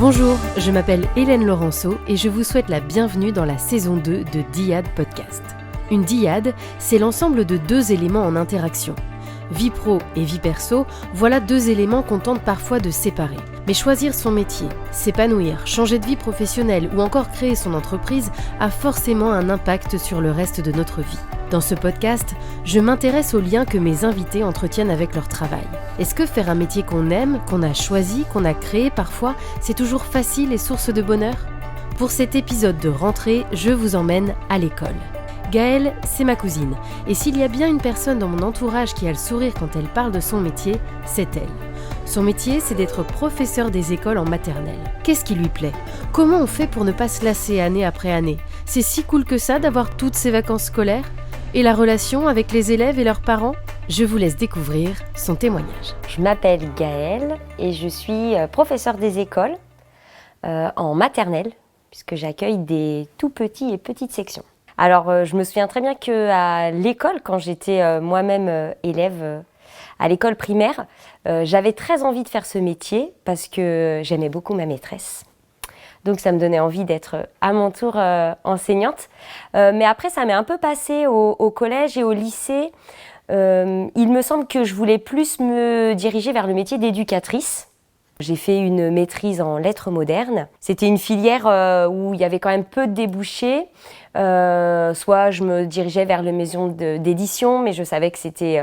Bonjour, je m'appelle Hélène Laurenceau et je vous souhaite la bienvenue dans la saison 2 de Dyade Podcast. Une dyade, c'est l'ensemble de deux éléments en interaction. Vie pro et vie perso, voilà deux éléments qu'on tente parfois de séparer. Mais choisir son métier, s'épanouir, changer de vie professionnelle ou encore créer son entreprise a forcément un impact sur le reste de notre vie. Dans ce podcast, je m'intéresse aux liens que mes invités entretiennent avec leur travail. Est-ce que faire un métier qu'on aime, qu'on a choisi, qu'on a créé parfois, c'est toujours facile et source de bonheur ? Pour cet épisode de rentrée, je vous emmène à l'école. Gaëlle, c'est ma cousine, et s'il y a bien une personne dans mon entourage qui a le sourire quand elle parle de son métier, c'est elle. Son métier, c'est d'être professeur des écoles en maternelle. Qu'est-ce qui lui plaît ? Comment on fait pour ne pas se lasser année après année ? C'est si cool que ça d'avoir toutes ces vacances scolaires ? Et la relation avec les élèves et leurs parents ? Je vous laisse découvrir son témoignage. Je m'appelle Gaëlle et je suis professeure des écoles en maternelle, puisque j'accueille des tout petits et petites sections. Alors, je me souviens très bien qu'à l'école, quand j'étais moi-même élève à l'école primaire, j'avais très envie de faire ce métier parce que j'aimais beaucoup ma maîtresse. Donc, ça me donnait envie d'être à mon tour enseignante. Mais après, ça m'est un peu passé au collège et au lycée. Il me semble que je voulais plus me diriger vers le métier d'éducatrice. J'ai fait une maîtrise en lettres modernes. C'était une filière où il y avait quand même peu de débouchés. Soit je me dirigeais vers les maisons d'édition, mais je savais que c'était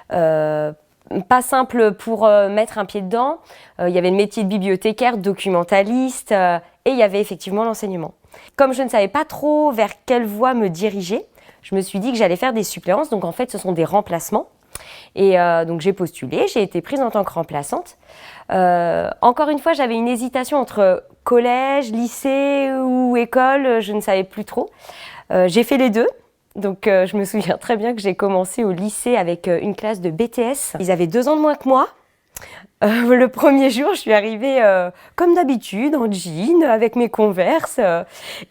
pas simple pour mettre un pied dedans. Il y avait le métier de bibliothécaire, de documentaliste, et il y avait effectivement l'enseignement. Comme je ne savais pas trop vers quelle voie me diriger, je me suis dit que j'allais faire des suppléances. Donc en fait, ce sont des remplacements. Et donc j'ai postulé, j'ai été prise en tant que remplaçante. Encore une fois, j'avais une hésitation entre collège, lycée ou école, je ne savais plus trop. J'ai fait les deux. Donc je me souviens très bien que j'ai commencé au lycée avec une classe de BTS. Ils avaient 2 ans de moins que moi. Le premier jour, je suis arrivée comme d'habitude, en jean, avec mes Converse.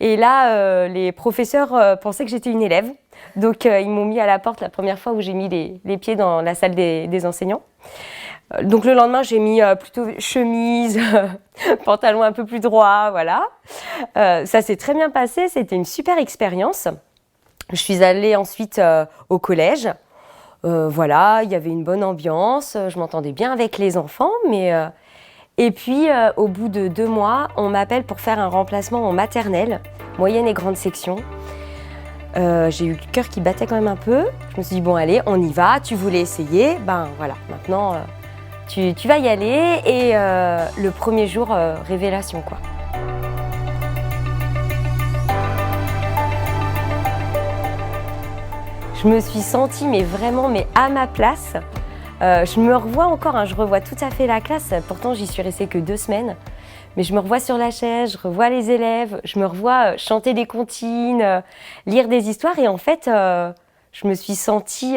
Et là, les professeurs pensaient que j'étais une élève. Donc ils m'ont mis à la porte la première fois où j'ai mis les pieds dans la salle des enseignants. Donc le lendemain, j'ai mis plutôt chemise, pantalon un peu plus droit, voilà. Ça s'est très bien passé, c'était une super expérience. Je suis allée ensuite au collège. Voilà, il y avait une bonne ambiance, je m'entendais bien avec les enfants, mais... Et puis, au bout de 2 mois, on m'appelle pour faire un remplacement en maternelle, moyenne et grande section. J'ai eu le cœur qui battait quand même un peu. Je me suis dit, bon allez, on y va, tu voulais essayer, ben voilà, maintenant tu vas y aller. Et le premier jour, révélation quoi. Je me suis sentie vraiment à ma place. Je me revois encore, je revois tout à fait la classe, pourtant j'y suis restée que 2 semaines. Mais je me revois sur la chaise, je revois les élèves, je me revois chanter des comptines, lire des histoires. Et en fait, je me suis sentie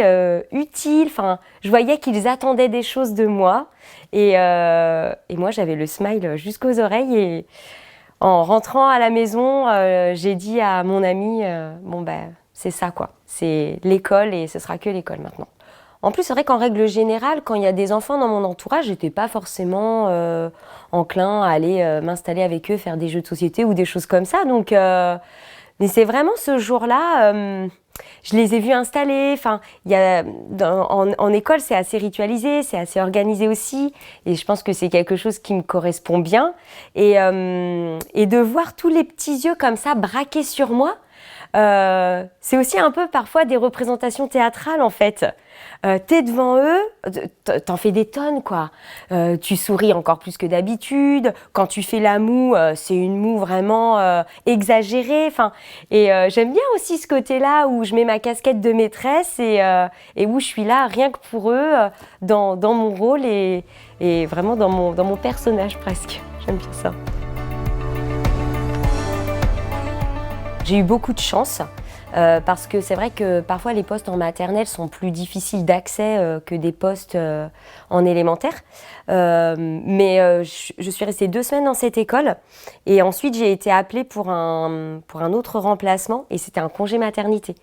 utile. Enfin, je voyais qu'ils attendaient des choses de moi. Et moi, j'avais le smile jusqu'aux oreilles. Et en rentrant à la maison, j'ai dit à mon ami, c'est ça quoi. C'est l'école et ce sera que l'école maintenant. En plus, c'est vrai qu'en règle générale, quand il y a des enfants dans mon entourage, j'étais pas forcément enclin à aller m'installer avec eux, faire des jeux de société ou des choses comme ça. Donc, mais c'est vraiment ce jour-là, je les ai vus installer. Enfin, en école, c'est assez ritualisé, c'est assez organisé aussi, et je pense que c'est quelque chose qui me correspond bien. Et de voir tous les petits yeux comme ça braqués sur moi. C'est aussi un peu parfois des représentations théâtrales en fait. T'es devant eux, t'en fais des tonnes quoi. Tu souris encore plus que d'habitude. Quand tu fais la moue, c'est une moue vraiment exagérée. Enfin, et j'aime bien aussi ce côté-là où je mets ma casquette de maîtresse et où je suis là rien que pour eux dans mon rôle et vraiment dans mon personnage presque. J'aime bien ça. J'ai eu beaucoup de chance parce que c'est vrai que parfois les postes en maternelle sont plus difficiles d'accès que des postes en élémentaire. Mais je suis restée 2 semaines dans cette école et ensuite j'ai été appelée pour un autre remplacement et c'était un congé maternité.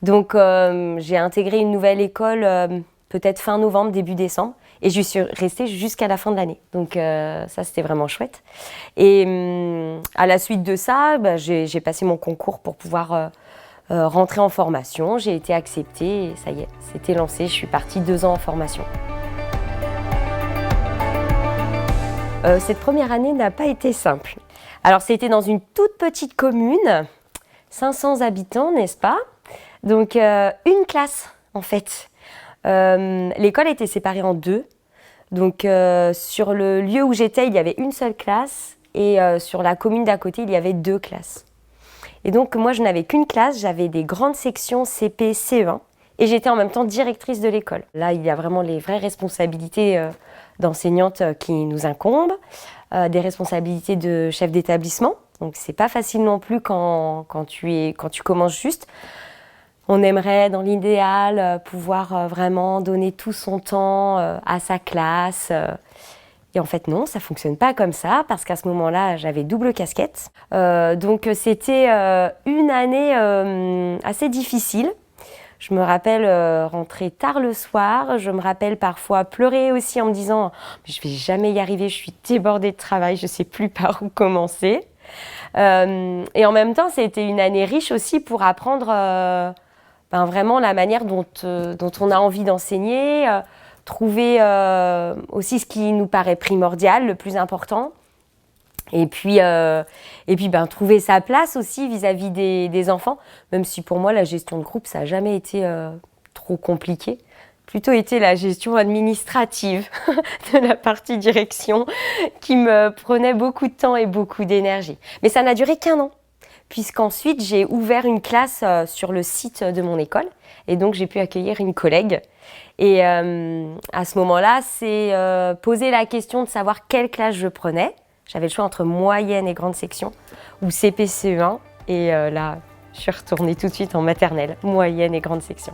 Donc j'ai intégré une nouvelle école peut-être fin novembre, début décembre. Et je suis restée jusqu'à la fin de l'année. Donc ça, c'était vraiment chouette. Et à la suite de ça, j'ai passé mon concours pour pouvoir rentrer en formation. J'ai été acceptée et ça y est, c'était lancé. Je suis partie 2 ans en formation. Cette première année n'a pas été simple. Alors, c'était dans une toute petite commune, 500 habitants, n'est-ce pas? Donc, une classe, en fait. L'école était séparée en 2. Donc, sur le lieu où j'étais, il y avait une seule classe. Et sur la commune d'à côté, il y avait 2 classes. Et donc, moi, je n'avais qu'une classe. J'avais des grandes sections CP, CE1. Et j'étais en même temps directrice de l'école. Là, il y a vraiment les vraies responsabilités d'enseignante qui nous incombent, des responsabilités de chef d'établissement. Donc, c'est pas facile non plus quand tu commences juste. On aimerait, dans l'idéal, pouvoir vraiment donner tout son temps à sa classe. Et en fait, non, ça fonctionne pas comme ça, parce qu'à ce moment-là, j'avais double casquette. Donc, c'était une année assez difficile. Je me rappelle rentrer tard le soir. Je me rappelle parfois pleurer aussi en me disant « je vais jamais y arriver, je suis débordée de travail, je sais plus par où commencer ». Et en même temps, c'était une année riche aussi pour apprendre vraiment la manière dont on a envie d'enseigner, trouver aussi ce qui nous paraît primordial, le plus important. Et puis trouver sa place aussi vis-à-vis des enfants, même si pour moi la gestion de groupe ça n'a jamais été trop compliqué, plutôt été la gestion administrative de la partie direction qui me prenait beaucoup de temps et beaucoup d'énergie. Mais ça n'a duré qu'1 an, puisqu'ensuite j'ai ouvert une classe sur le site de mon école et donc j'ai pu accueillir une collègue. Et à ce moment-là, c'est poser la question de savoir quelle classe je prenais. J'avais le choix entre moyenne et grande section ou CP, CE1. Et là, je suis retournée tout de suite en maternelle, moyenne et grande section.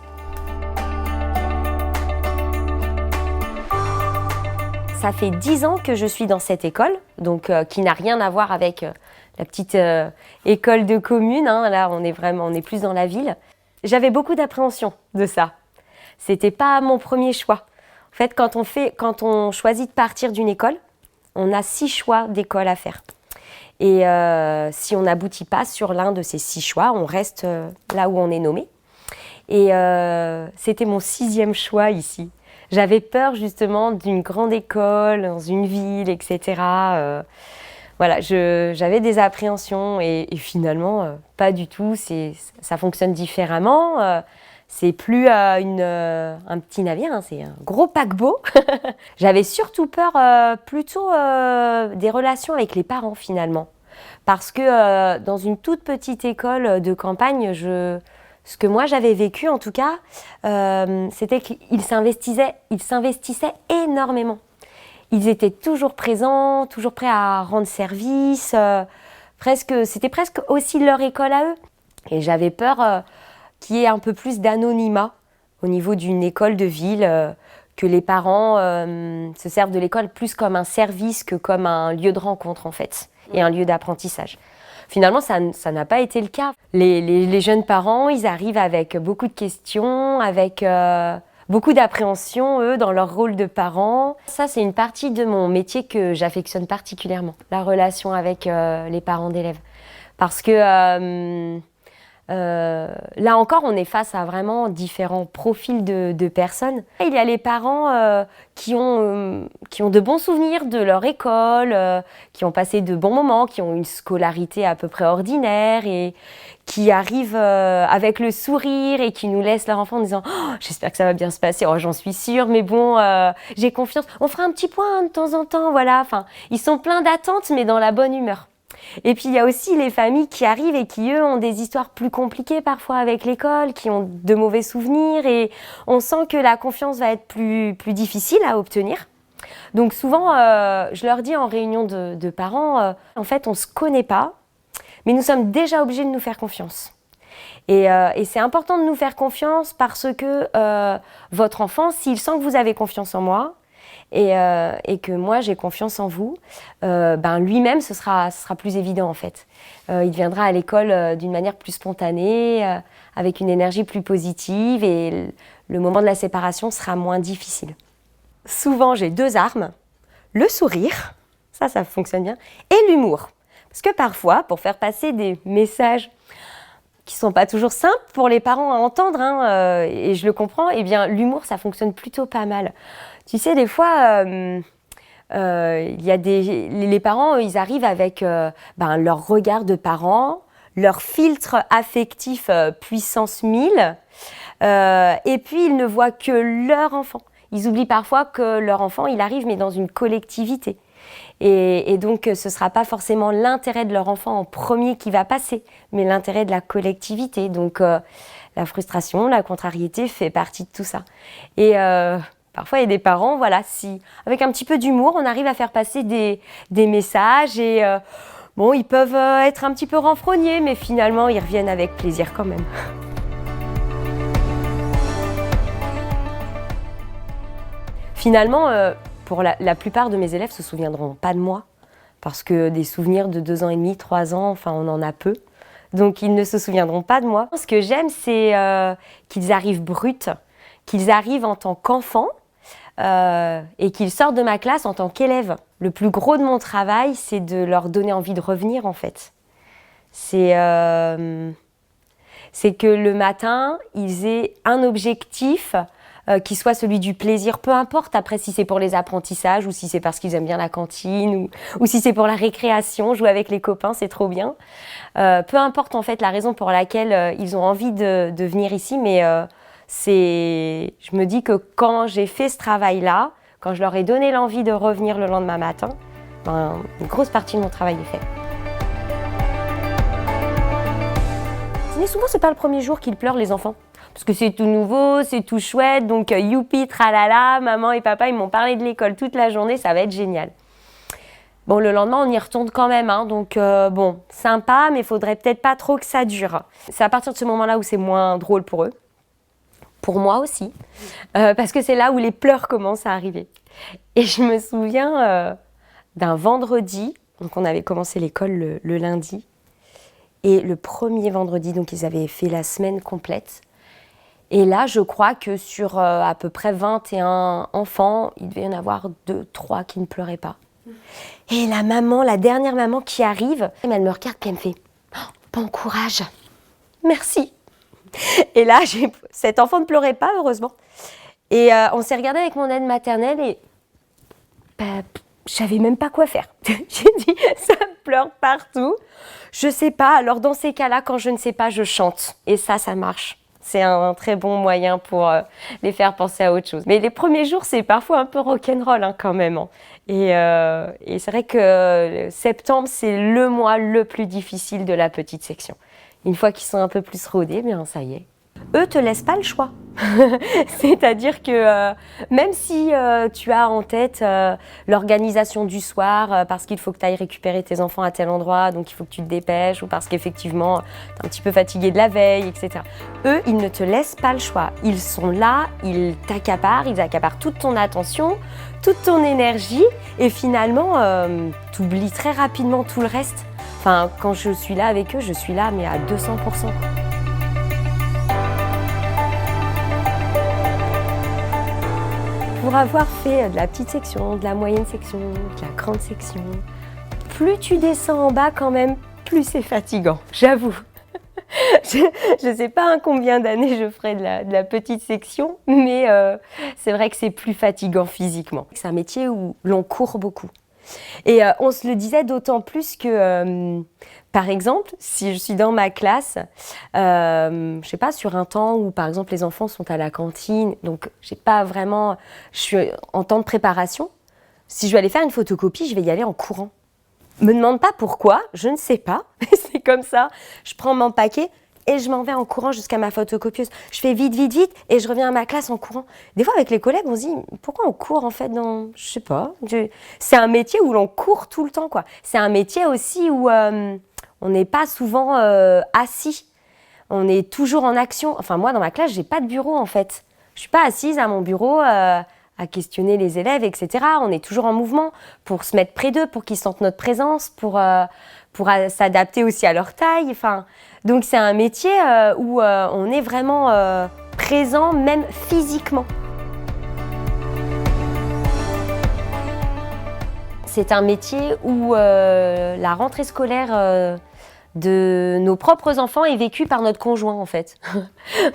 Ça fait 10 ans que je suis dans cette école, donc qui n'a rien à voir avec la petite école de commune. Hein. Là, on est plus dans la ville. J'avais beaucoup d'appréhension de ça. C'était pas mon premier choix. En fait, quand on choisit de partir d'une école, on a 6 choix d'école à faire. Et si on n'aboutit pas sur l'un de ces 6 choix, on reste là où on est nommé. Et c'était mon 6e choix ici. J'avais peur justement d'une grande école, dans une ville, etc. Voilà, j'avais des appréhensions et finalement, pas du tout. Ça fonctionne différemment. C'est plus un petit navire, hein, c'est un gros paquebot. J'avais surtout peur plutôt des relations avec les parents finalement. Parce que dans une toute petite école de campagne, ce que moi j'avais vécu en tout cas, c'était qu'ils s'investissaient énormément. Ils étaient toujours présents, toujours prêts à rendre service. C'était presque aussi leur école à eux. Et j'avais peur qu'il y ait un peu plus d'anonymat au niveau d'une école de ville, que les parents se servent de l'école plus comme un service que comme un lieu de rencontre en fait, et un lieu d'apprentissage. Finalement, ça n'a pas été le cas. Les jeunes parents, ils arrivent avec beaucoup de questions, avec beaucoup d'appréhension, eux, dans leur rôle de parents. Ça, c'est une partie de mon métier que j'affectionne particulièrement, la relation avec les parents d'élèves. Parce que là encore, on est face à vraiment différents profils de personnes. Il y a les parents qui ont de bons souvenirs de leur école, qui ont passé de bons moments, qui ont une scolarité à peu près ordinaire et qui arrivent avec le sourire et qui nous laissent leur enfant en disant oh, « j'espère que ça va bien se passer, oh, j'en suis sûre, mais bon, j'ai confiance, on fera un petit point de temps en temps, voilà. » Enfin, ils sont pleins d'attentes, mais dans la bonne humeur. Et puis il y a aussi les familles qui arrivent et qui eux ont des histoires plus compliquées parfois avec l'école, qui ont de mauvais souvenirs et on sent que la confiance va être plus difficile à obtenir. Donc souvent je leur dis en réunion de parents, en fait on se connaît pas, mais nous sommes déjà obligés de nous faire confiance. Et c'est important de nous faire confiance parce que votre enfant, s'il sent que vous avez confiance en moi, et que moi j'ai confiance en vous, lui-même ce sera plus évident en fait. Il viendra à l'école d'une manière plus spontanée, avec une énergie plus positive et le moment de la séparation sera moins difficile. Souvent j'ai 2 armes, le sourire, ça fonctionne bien, et l'humour. Parce que parfois, pour faire passer des messages qui ne sont pas toujours simples pour les parents à entendre, et je le comprends, eh bien l'humour ça fonctionne plutôt pas mal. Tu sais, des fois, il y a les parents, ils arrivent avec leur regard de parents, leur filtre affectif puissance 1000, et puis ils ne voient que leur enfant. Ils oublient parfois que leur enfant, il arrive, mais dans une collectivité. Et donc, ce ne sera pas forcément l'intérêt de leur enfant en premier qui va passer, mais l'intérêt de la collectivité. Donc, la frustration, la contrariété fait partie de tout ça. Et parfois, il y a des parents, voilà, si avec un petit peu d'humour, on arrive à faire passer des messages et ils peuvent être un petit peu renfrognés, mais finalement, ils reviennent avec plaisir quand même. Finalement, pour la plupart de mes élèves se souviendront pas de moi, parce que des souvenirs de 2 ans et demi, 3 ans, enfin on en a peu. Donc ils ne se souviendront pas de moi. Ce que j'aime, c'est qu'ils arrivent bruts, qu'ils arrivent en tant qu'enfants et qu'ils sortent de ma classe en tant qu'élèves. Le plus gros de mon travail, c'est de leur donner envie de revenir en fait. C'est que le matin, ils aient un objectif qui soit celui du plaisir, peu importe après si c'est pour les apprentissages ou si c'est parce qu'ils aiment bien la cantine ou si c'est pour la récréation, jouer avec les copains, c'est trop bien. Peu importe en fait la raison pour laquelle ils ont envie de venir ici, mais je me dis que quand j'ai fait ce travail-là, quand je leur ai donné l'envie de revenir le lendemain matin, une grosse partie de mon travail est faite. Mais souvent, c'est pas le premier jour qu'ils pleurent, les enfants. Parce que c'est tout nouveau, c'est tout chouette, donc youpi, tralala, maman et papa, ils m'ont parlé de l'école toute la journée, ça va être génial. Bon, le lendemain, on y retourne quand même, donc sympa, mais il faudrait peut-être pas trop que ça dure. C'est à partir de ce moment-là où c'est moins drôle pour eux, pour moi aussi, parce que c'est là où les pleurs commencent à arriver. Et je me souviens d'un vendredi, donc on avait commencé l'école le lundi, et le premier vendredi, donc ils avaient fait la semaine complète. Et là, je crois que sur à peu près 21 enfants, il devait y en avoir 2, 3 qui ne pleuraient pas. Et la maman, la dernière maman qui arrive, elle me regarde et elle me fait « Bon courage, merci ». Et là, cet enfant ne pleurait pas, heureusement. Et on s'est regardé avec mon aide maternelle et je savais même pas quoi faire. J'ai dit « Ça pleure partout ». Je sais pas, alors dans ces cas-là, quand je ne sais pas, je chante. Et ça marche. C'est un très bon moyen pour les faire penser à autre chose. Mais les premiers jours, c'est parfois un peu rock'n'roll quand même. Et c'est vrai que septembre, c'est le mois le plus difficile de la petite section. Une fois qu'ils sont un peu plus rodés, bien ça y est. Eux te laissent pas le choix. C'est-à-dire que même si tu as en tête l'organisation du soir, parce qu'il faut que tu ailles récupérer tes enfants à tel endroit, donc il faut que tu te dépêches, ou parce qu'effectivement tu es un petit peu fatigué de la veille, etc. Eux, ils ne te laissent pas le choix. Ils sont là, ils accaparent toute ton attention, toute ton énergie, et finalement, tu oublies très rapidement tout le reste. Enfin, quand je suis là avec eux, je suis là, mais à 200%. Pour avoir fait de la petite section, de la moyenne section, de la grande section, plus tu descends en bas quand même, plus c'est fatigant, j'avoue. Je ne sais pas combien d'années je ferai de la petite section, mais c'est vrai que c'est plus fatigant physiquement. C'est un métier où l'on court beaucoup. Et on se le disait d'autant plus que, par exemple, si je suis dans ma classe, je sais pas, sur un temps où, par exemple, les enfants sont à la cantine, donc je suis en temps de préparation, si je vais aller faire une photocopie, je vais y aller en courant. Me demande pas pourquoi, je ne sais pas, c'est comme ça. Je prends mon paquet et je m'en vais en courant jusqu'à ma photocopieuse. Je fais vite, vite, vite et je reviens à ma classe en courant. Des fois, avec les collègues, on se dit pourquoi on court en fait je sais pas. C'est un métier où l'on court tout le temps, quoi. C'est un métier aussi où on n'est pas souvent assis. On est toujours en action. Enfin, moi, dans ma classe, j'ai pas de bureau en fait. Je suis pas assise à mon bureau à à questionner les élèves, etc. On est toujours en mouvement pour se mettre près d'eux, pour qu'ils sentent notre présence, pour s'adapter aussi à leur taille. Enfin, donc c'est un métier où on est vraiment présent, même physiquement. C'est un métier où la rentrée scolaire de nos propres enfants est vécue par notre conjoint en fait.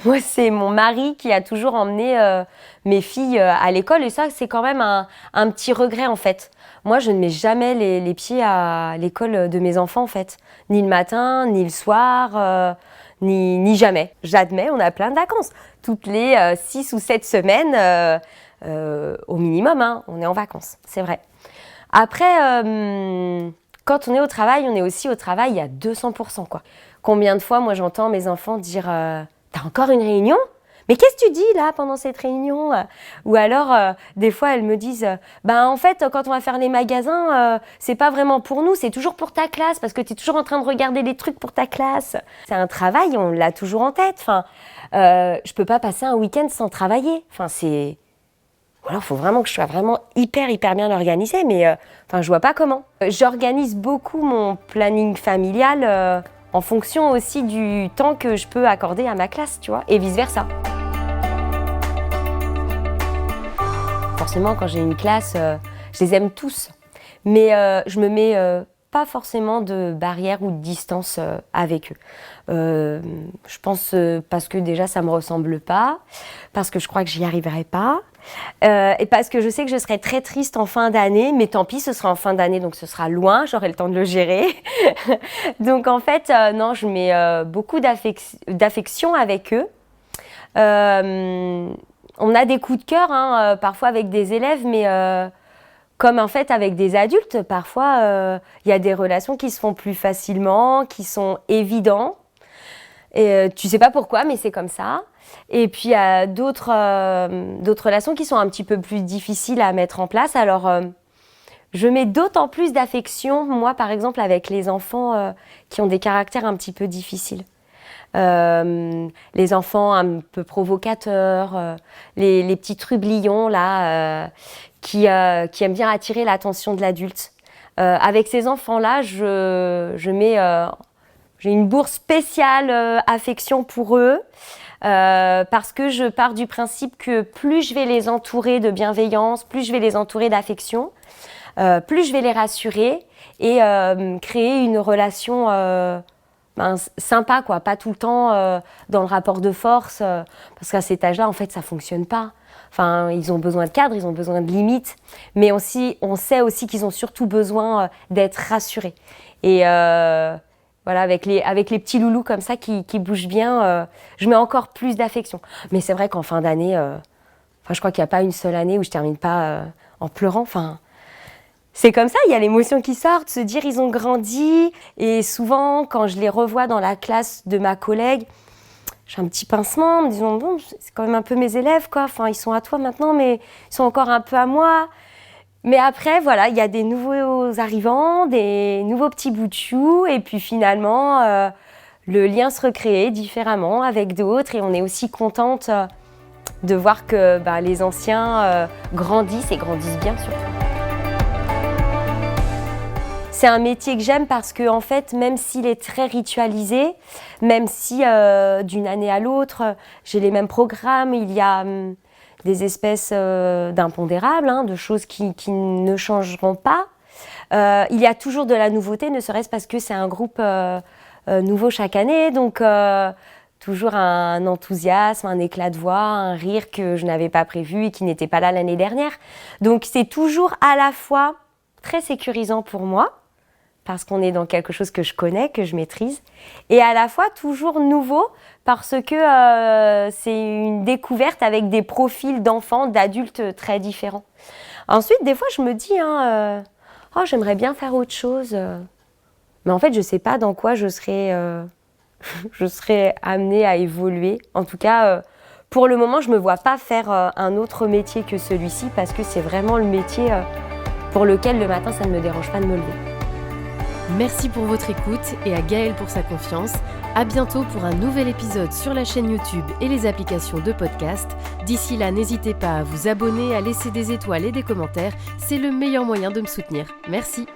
Moi, c'est mon mari qui a toujours emmené mes filles à l'école et ça, c'est quand même un petit regret en fait. Moi, je ne mets jamais les pieds à l'école de mes enfants en fait. Ni le matin, ni le soir, ni jamais. J'admets, on a plein de vacances. Toutes les 6 ou 7 semaines, au minimum, hein, on est en vacances, c'est vrai. Après, quand on est au travail, on est aussi au travail à 200%, quoi. Combien de fois, moi, j'entends mes enfants dire « T'as encore une réunion ? Mais qu'est-ce que tu dis, là, pendant cette réunion ?» Ou alors, des fois, elles me disent « Ben, en fait, quand on va faire les magasins, c'est pas vraiment pour nous, c'est toujours pour ta classe, parce que t'es toujours en train de regarder les trucs pour ta classe. » C'est un travail, on l'a toujours en tête. Enfin, je peux pas passer un week-end sans travailler. Enfin, c'est... Alors, il faut vraiment que je sois vraiment hyper bien organisée, mais je vois pas comment. J'organise beaucoup mon planning familial en fonction aussi du temps que je peux accorder à ma classe, tu vois, et vice-versa. Forcément, quand j'ai une classe, je les aime tous, mais je me mets pas forcément de barrière ou de distance avec eux. Je pense parce que déjà, ça me ressemble pas, parce que je crois que j'y arriverai pas. Et parce que je sais que je serai très triste en fin d'année, mais tant pis, ce sera en fin d'année, donc ce sera loin, j'aurai le temps de le gérer. Donc en fait, non, je mets beaucoup d'affection avec eux. On a des coups de cœur, hein, parfois avec des élèves, mais comme en fait avec des adultes, parfois il y a des relations qui se font plus facilement, qui sont évidentes. Et tu sais pas pourquoi, mais c'est comme ça. Et puis il y a d'autres relations qui sont un petit peu plus difficiles à mettre en place. Alors je mets d'autant plus d'affection, moi par exemple, avec les enfants qui ont des caractères un petit peu difficiles. Les enfants un peu provocateurs, les petits trublions là, qui aiment bien attirer l'attention de l'adulte. Avec ces enfants-là, j'ai une bourse spéciale affection pour eux parce que je pars du principe que plus je vais les entourer de bienveillance, plus je vais les entourer d'affection, plus je vais les rassurer et créer une relation sympa, quoi, pas tout le temps dans le rapport de force parce qu'à cet âge-là, en fait, ça fonctionne pas. Enfin, ils ont besoin de cadres, ils ont besoin de limites, mais aussi, on sait aussi qu'ils ont surtout besoin d'être rassurés. Et voilà, avec les petits loulous comme ça qui bougent bien, je mets encore plus d'affection. Mais c'est vrai qu'en fin d'année, je crois qu'il n'y a pas une seule année où je termine pas en pleurant. Enfin, c'est comme ça, il y a l'émotion qui sort, de se dire ils ont grandi. Et souvent, quand je les revois dans la classe de ma collègue, j'ai un petit pincement en me disant bon, c'est quand même un peu mes élèves, quoi. Enfin, ils sont à toi maintenant, mais ils sont encore un peu à moi. Mais après, voilà, il y a des nouveaux arrivants, des nouveaux petits bouts de chou, et puis finalement, le lien se recrée différemment avec d'autres, et on est aussi contente de voir que les anciens grandissent et grandissent bien surtout. C'est un métier que j'aime parce que, en fait, même s'il est très ritualisé, même si d'une année à l'autre, j'ai les mêmes programmes, il y a des espèces d'impondérables, hein, de choses qui ne changeront pas. Il y a toujours de la nouveauté, ne serait-ce parce que c'est un groupe nouveau chaque année, donc toujours un enthousiasme, un éclat de voix, un rire que je n'avais pas prévu et qui n'était pas là l'année dernière. Donc c'est toujours à la fois très sécurisant pour moi, parce qu'on est dans quelque chose que je connais, que je maîtrise, et à la fois toujours nouveau, parce que c'est une découverte avec des profils d'enfants, d'adultes très différents. Ensuite, des fois, je me dis, j'aimerais bien faire autre chose. Mais en fait, je ne sais pas dans quoi je serais amenée à évoluer. En tout cas, pour le moment, je ne me vois pas faire un autre métier que celui-ci, parce que c'est vraiment le métier pour lequel le matin, ça ne me dérange pas de me lever. Merci pour votre écoute et à Gaël pour sa confiance. À bientôt pour un nouvel épisode sur la chaîne YouTube et les applications de podcast. D'ici là, n'hésitez pas à vous abonner, à laisser des étoiles et des commentaires. C'est le meilleur moyen de me soutenir. Merci.